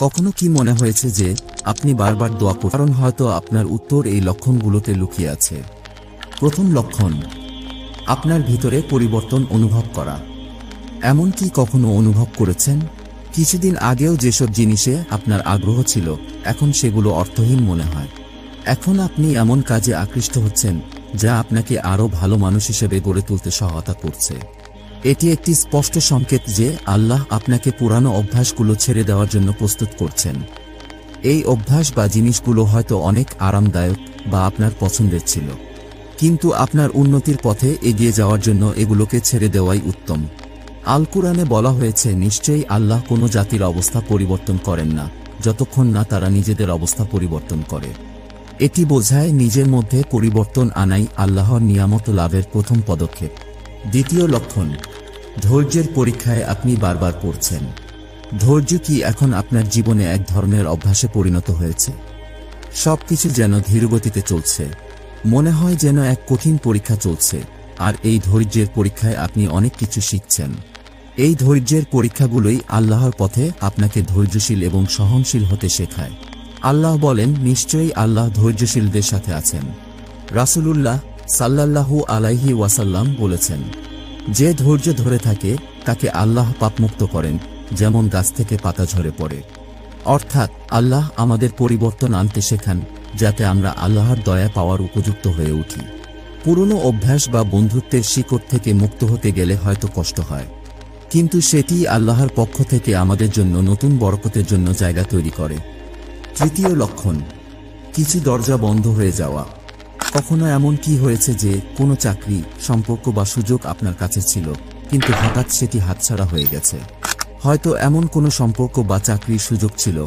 কখনো কি মনে হয়েছে যে আপনি বারবার দোয়া করেন, কারণ হয়তো আপনার উত্তর এই লক্ষণগুলোতে লুকিয়ে আছে। প্রথম লক্ষণ, আপনার ভিতরে পরিবর্তন অনুভব করা। এমন কি কখনো অনুভব করেছেন কিছুদিন আগেও যেসব জিনিসে আপনার আগ্রহ ছিল এখন সেগুলো অর্থহীন মনে হয়? এখন আপনি এমন কাজে আকৃষ্ট হচ্ছেন যা আপনাকে আরও ভালো মানুষ হিসেবে গড়ে তুলতে সহায়তা করছে। এটি একটি স্পষ্ট সংকেত যে আল্লাহ আপনাকে পুরানো অভ্যাসগুলো ছেড়ে দেওয়ার জন্য প্রস্তুত করছেন। এই অভ্যাস বা জিনিসগুলো হয়তো অনেক আরামদায়ক বা আপনার পছন্দের ছিল, কিন্তু আপনার উন্নতির পথে এগিয়ে যাওয়ার জন্য এগুলোকে ছেড়ে দেওয়াই উত্তম। আল কুরআনে বলা হয়েছে, নিশ্চয়ই আল্লাহ কোনো জাতির অবস্থা পরিবর্তন করেন না যতক্ষণ না তারা নিজেদের অবস্থা পরিবর্তন করে। এটি বোঝায় নিজের মধ্যে পরিবর্তন আনাই আল্লাহর নিয়ামত লাভের প্রথম পদক্ষেপ। দ্বিতীয় লক্ষণ, ধৈর্যের পরীক্ষায় আপনি বারবার পড়ছেন। ধৈর্য কি এখন আপনার জীবনে এক ধরনের অভ্যাসে পরিণত হয়েছে? সবকিছু যেন ধীরগতিতে চলছে, মনে হয় যেন এক কঠিন পরীক্ষা চলছে, আর এই ধৈর্যের পরীক্ষায় আপনি অনেক কিছু শিখছেন। এই ধৈর্যের পরীক্ষাগুলোই আল্লাহর পথে আপনাকে ধৈর্যশীল এবং সহনশীল হতে শেখায়। আল্লাহ বলেন, নিশ্চয়ই আল্লাহ ধৈর্যশীলদের সাথে আছেন। রাসূলুল্লাহ সাল্লাল্লাহু আলাইহি ওয়াসাল্লাম বলেছেন, যে ধৈর্য ধরে থাকে তাকে আল্লাহ পাপমুক্ত করেন, যেমন গাছ থেকে পাতা ঝরে পড়ে। অর্থাৎ আল্লাহ আমাদের পরিবর্তন আনতে শেখান যাতে আমরা আল্লাহর দয়া পাওয়ার উপযুক্ত হয়ে উঠি। পুরনো অভ্যাস বা বন্ধুত্বের শিকড় থেকে মুক্ত হতে গেলে হয়তো কষ্ট হয়, কিন্তু সেটি আল্লাহর পক্ষ থেকে আমাদের জন্য নতুন বরকতের জন্য জায়গা তৈরি করে। তৃতীয় লক্ষণ, কিছু দরজা বন্ধ হয়ে যাওয়া। কখনো এমন কি হয়েছে যে কোনো চাকরি, সম্পর্ক বা সুযোগ আপনার কাছে ছিল, কিন্তু হঠাৎ সেটি হাতছাড়া হয়ে গেছে? হয়তো এমন কোনো সম্পর্ক বা চাকরির সুযোগ ছিল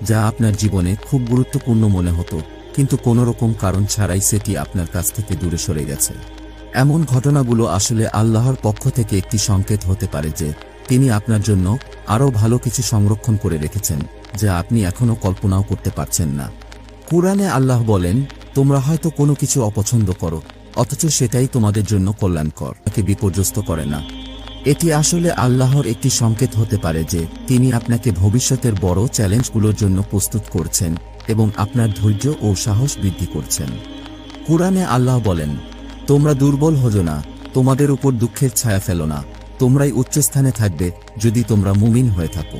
যা আপনার জীবনে খুব গুরুত্বপূর্ণ মনে হতো, কিন্তু কোনো রকম কারণ ছাড়াই সেটি আপনার কাছ থেকে দূরে সরে গেছে। এমন ঘটনাগুলো আসলে আল্লাহর পক্ষ থেকে একটি সংকেত হতে পারে যে তিনি আপনার জন্য আরও ভালো কিছু সংরক্ষণ করে রেখেছেন যা আপনি এখনও কল্পনাও করতে পারছেন না। কুরআনে আল্লাহ বলেন, তোমরা হয়তো কোনো কিছু অপছন্দ করো, অথচ সেটাই তোমাদের জন্য কল্যাণকর, তাকে বিপর্যস্ত করে না। এটি আসলে আল্লাহর একটি সংকেত হতে পারে যে তিনি আপনাকে ভবিষ্যতের বড় চ্যালেঞ্জগুলোর জন্য প্রস্তুত করছেন এবং আপনার ধৈর্য ও সাহস বৃদ্ধি করছেন। কুরআনে আল্লাহ বলেন, তোমরা দুর্বল হোজো না, তোমাদের উপর দুঃখের ছায়া ফেলো না, তোমরাই উচ্চস্থানে থাকবে যদি তোমরা মুমিন হয়ে থাকো।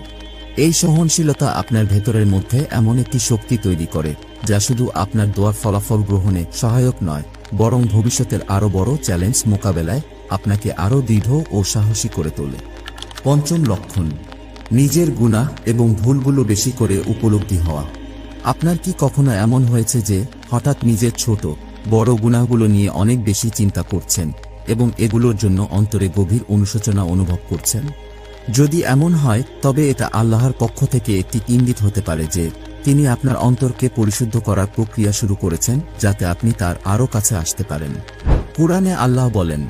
এই সহনশীলতা আপনার ভেতরের মধ্যে এমন একটি শক্তি তৈরি করে যা শুধু আপনার দোয়ার ফলাফল গ্রহণে সহায়ক নয়, বরং ভবিষ্যতের আরও বড় চ্যালেঞ্জ মোকাবেলায় আপনাকে আরও দৃঢ় ও সাহসী করে তোলে। পঞ্চম লক্ষণ, নিজের গুনাহ এবং ভুলগুলো বেশি করে উপলব্ধি হওয়া। আপনার কি কখনো এমন হয়েছে যে হঠাৎ নিজের ছোট বড় গুনাহগুলো নিয়ে অনেক বেশি চিন্তা করছেন এবং এগুলোর জন্য অন্তরে গভীর অনুশোচনা অনুভব করছেন? যদি এমন হয় তবে এটা আল্লাহর পক্ষ থেকে একটি ইঙ্গিত হতে পারে যে তিনি আপনার অন্তরকে পরিশুদ্ধ করার প্রক্রিয়া শুরু করেছেন যাতে আপনি তার আরও কাছে আসতে পারেন। কুরআনে আল্লাহ বলেন,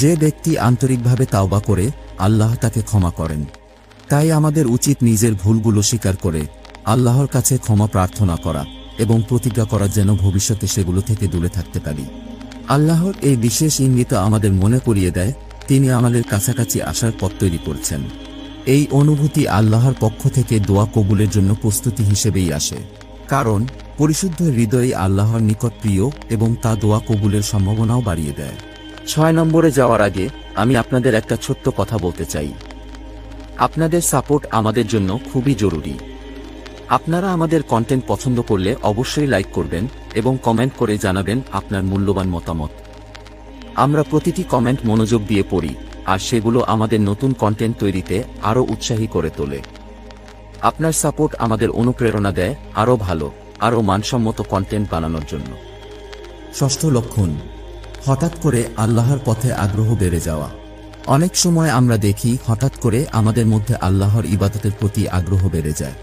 যে ব্যক্তি আন্তরিকভাবে তাওবা করে আল্লাহ তাকে ক্ষমা করেন। তাই আমাদের উচিত নিজের ভুলগুলো স্বীকার করে আল্লাহর কাছে ক্ষমা প্রার্থনা করা এবং প্রতিজ্ঞা করা যেন ভবিষ্যতে সেগুলো থেকে দূরে থাকতে পারি। আল্লাহর এই বিশেষ ইঙ্গিত আমাদের মনে করিয়ে দেয় তিনি আমাদের কাছাকাছি আসার পথ তৈরি করছেন। এই অনুভূতি আল্লাহর পক্ষ থেকে দোয়া কবুলের জন্য প্রস্তুতি হিসেবেই আসে, কারণ পরিশুদ্ধ হৃদয় আল্লাহর নিকট প্রিয় এবং তা দোয়া কবুলের সম্ভাবনাও বাড়িয়ে দেয়। 6 নম্বরে যাওয়ার আগে আমি আপনাদের একটা ছোট্ট কথা বলতে চাই। আপনাদের সাপোর্ট আমাদের জন্য খুবই জরুরি। আপনারা আমাদের কন্টেন্ট পছন্দ করলে অবশ্যই লাইক করবেন এবং কমেন্ট করে জানাবেন আপনার মূল্যবান মতামত। আমরা প্রতিটি কমেন্ট মনোযোগ দিয়ে পড়ি, আর সেগুলো আমাদের নতুন কন্টেন্ট তৈরিতে আরও উৎসাহী করে তোলে। আপনার সাপোর্ট আমাদের অনুপ্রেরণা দেয় আরও ভালো, আরও মানসম্মত কন্টেন্ট বানানোর জন্য। ষষ্ঠ লক্ষণ, হঠাৎ করে আল্লাহর পথে আগ্রহ বেড়ে যাওয়া। অনেক সময় আমরা দেখি হঠাৎ করে আমাদের মধ্যে আল্লাহর ইবাদতের প্রতি আগ্রহ বেড়ে যায়।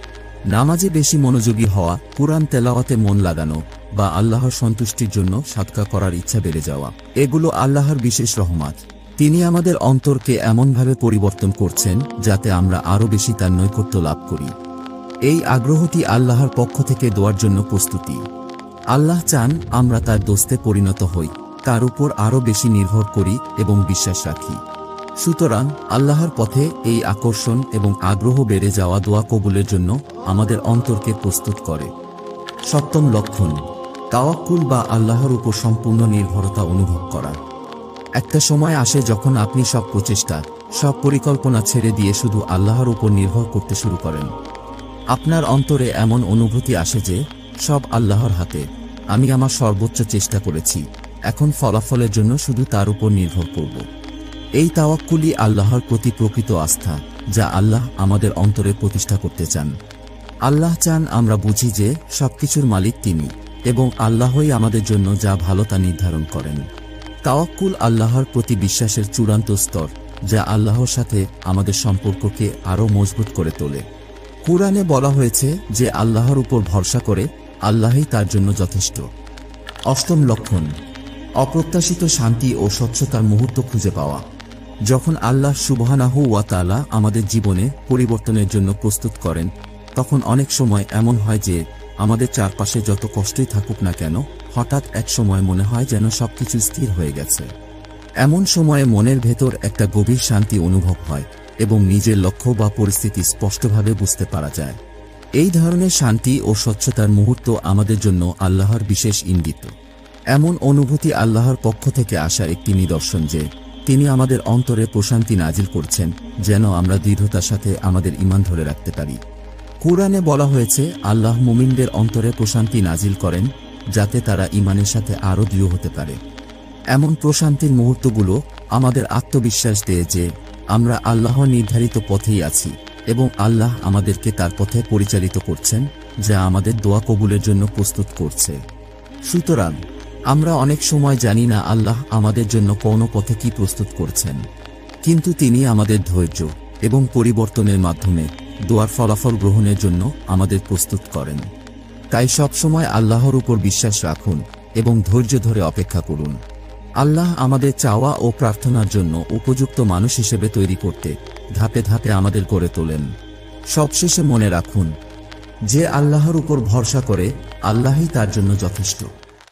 নামাজে বেশি মনোযোগী হওয়া, কুরআন তেলাওয়াতে মন লাগানো বা আল্লাহর সন্তুষ্টির জন্য সাদকা করার ইচ্ছা বেড়ে যাওয়া, এগুলো আল্লাহর বিশেষ রহমত। তিনি আমাদের অন্তরকে এমনভাবে পরিবর্তন করছেন যাতে আমরা আরও বেশি তার নৈকট্য লাভ করি। এই আগ্রহটি আল্লাহর পক্ষ থেকে দোয়ার জন্য প্রস্তুতি। আল্লাহ চান আমরা তার দোস্তে পরিণত হই, তার উপর আরও বেশি নির্ভর করি এবং বিশ্বাস রাখি। সুতরাং আল্লাহর পথে এই আকর্ষণ এবং আগ্রহ বেড়ে যাওয়া দোয়া কবুলের জন্য আমাদের অন্তরকে প্রস্তুত করে। সপ্তম লক্ষণ, তাওয়াক্কুল বা আল্লাহর উপর সম্পূর্ণ নির্ভরতা অনুভব করা। একটা সময় আসে যখন আপনি সব প্রচেষ্টা, সব পরিকল্পনা ছেড়ে দিয়ে শুধু আল্লাহর উপর নির্ভর করতে শুরু করেন। আপনার অন্তরে এমন অনুভূতি আসে যে সব আল্লাহর হাতে, আমি আমার সর্বোচ্চ চেষ্টা করেছি, এখন ফলাফলের জন্য শুধু তার উপর নির্ভর করব। এই তাওয়াক্কুলই আল্লাহর প্রতি প্রকৃত আস্থা, যা আল্লাহ আমাদের অন্তরে প্রতিষ্ঠা করতে চান। আল্লাহ চান আমরা বুঝি যে সবকিছুর মালিক তিনি, এবং আল্লাহই আমাদের জন্য যা ভালো তা নির্ধারণ করেন। তাওয়াক্কুল আল্লাহর প্রতি বিশ্বাসের চূড়ান্ত স্তর, যা আল্লাহর সাথে আমাদের সম্পর্ককে আরও মজবুত করে তোলে। কুরআনে বলা হয়েছে যে আল্লাহর উপর ভরসা করে আল্লাহই তার জন্য যথেষ্ট। অষ্টম লক্ষণ, অপ্রত্যাশিত শান্তি ও স্বচ্ছতার মুহূর্ত খুঁজে পাওয়া। যখন আল্লাহ সুবহানাহু ওয়া তাআলা আমাদের জীবনে পরিবর্তনের জন্য প্রস্তুত করেন, তখন অনেক সময় এমন হয় যে আমাদের চারপাশে যত কষ্টই থাকুক না কেন, হঠাৎ এক সময় মনে হয় যেন সবকিছু স্থির হয়ে গেছে। এমন সময়ে মনের ভেতর একটা গভীর শান্তি অনুভব হয় এবং নিজের লক্ষ্য বা পরিস্থিতি স্পষ্টভাবে বুঝতে পারা যায়। এই ধরনের শান্তি ও স্বচ্ছতার মুহূর্ত আমাদের জন্য আল্লাহর বিশেষ ইঙ্গিত। এমন অনুভূতি আল্লাহর পক্ষ থেকে আসা একটি নিদর্শন যে তিনি আমাদের অন্তরে প্রশান্তি নাজিল করছেন, যেন আমরা দৃঢ়তার সাথে আমাদের ঈমান ধরে রাখতে পারি। কুরআনে বলা হয়েছে আল্লাহ মুমিনদের অন্তরে প্রশান্তি নাজিল করেন, যাতে তারা ঈমানের সাথে আরও দৃঢ় হতে পারে। এমন প্রশান্তির মুহূর্তগুলো আমাদের আত্মবিশ্বাস দেয় যে আমরা আল্লাহর নির্ধারিত পথেই আছি এবং আল্লাহ আমাদেরকে তার পথে পরিচালিত করছেন, যা আমাদের দোয়া কবুলের জন্য প্রস্তুত করছে। সুতরাং আমরা অনেক সময় জানি না আল্লাহ আমাদের জন্য কোন পথে কি প্রস্তুত করছেন, কিন্তু তিনি আমাদের ধৈর্য এবং পরিবর্তনের মাধ্যমে দোয়ার ফলাফল গ্রহণের জন্য আমাদের প্রস্তুত করেন। তাই সবসময় আল্লাহর উপর বিশ্বাস রাখুন এবং ধৈর্য ধরে অপেক্ষা করুন। আল্লাহ আমাদের চাওয়া ও প্রার্থনার জন্য উপযুক্ত মানুষ হিসেবে তৈরি করতে ধাপে ধাপে আমাদের গড়ে তোলেন। সবশেষে মনে রাখুন, যে আল্লাহর উপর ভরসা করে আল্লাহই তার জন্য যথেষ্ট।